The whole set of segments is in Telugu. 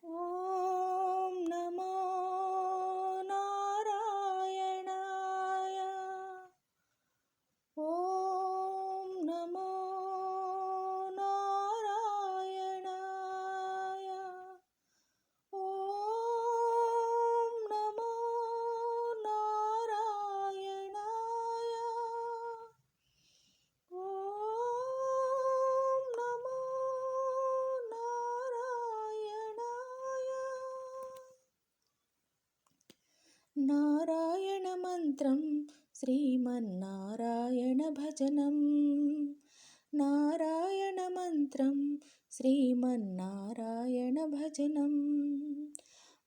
ఓం నమో నారాయణాయ. ఓం నమో నారాయణాయ. ఓం నమో నారాయణాయ. ఓం నమో నారాయణాయ. నారాయణ మంత్రం శ్రీమన్నారాయణ భజనం. నారాయణ మంత్రం శ్రీమన్నారాయణ భజనం.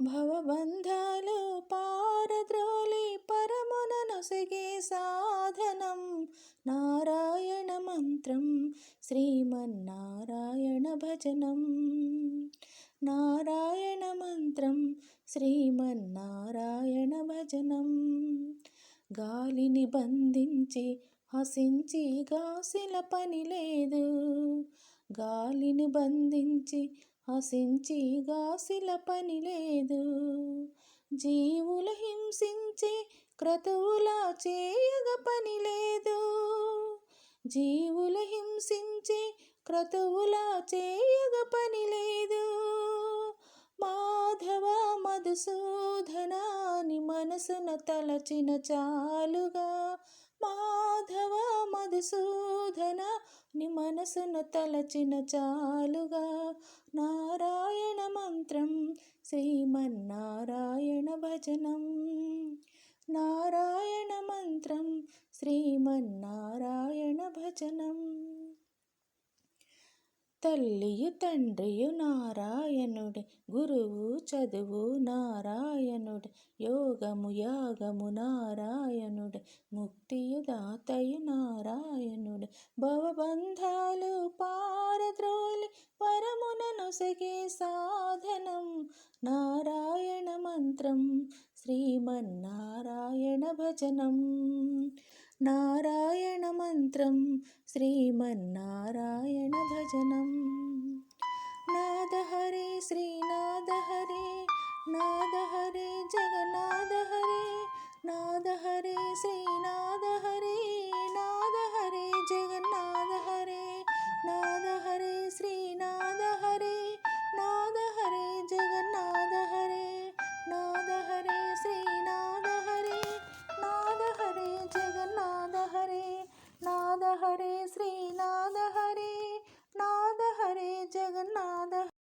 భవబంధాలు పారద్రోలి పరమున నొసగే సాధనం. నారాయణ మంత్రం శ్రీమన్నారాయణ భజనం. నారాయణ మంత్రం శ్రీమన్నారాయణ భజనం. గాలిని బంధించి హసించి గాసిల పని లేదు. గాలిని బంధించి హసించి గాసిల పని లేదు. జీవుల హింసించి క్రతువులా చేయగ పని లేదు. జీవుల హింసించి క్రతువులా చేయగ పని లేదు. మాధవ మధుసూదనాని మనసున తలచిన చాలుగా. మాధవ మధుసూదనాని మనసున తలచిన చాలుగా. నారాయణ మంత్రం శ్రీమన్నారాయణ భజనం. నారాయణ మంత్రం శ్రీమన్నారాయణ భజనం. తల్లియు తండ్రియు నారాయణుడే, గురువు చదువు నారాయణుడే, యోగము యాగము నారాయణుడే, ముక్తియు దాతయు నారాయణుడే. భవబంధాలు పారద్రోలి పరమున నొసగే సాధనం. నారాయణ మంత్రం శ్రీమన్నారాయణ భజనం. నారాయణ మంత్రం శ్రీమన్నారాయణ భజనం. నాద హరే శ్రీనాథ హరే, నాద హరే జగన్నాథ హరే, నాద హరే శ్రీనాథ హరే, నాద హరే జగన్నాథ హరే, నాద హరే శ్రీనాథ హరే, నాద హరే జగన్నాథ హరే, నాద హరే శ్రీనాథ హరే, నాద హరే జగన్నాథ హరే, నాద హరే శ్రీనాథ హరే, నాద హరే జగన్నాథ.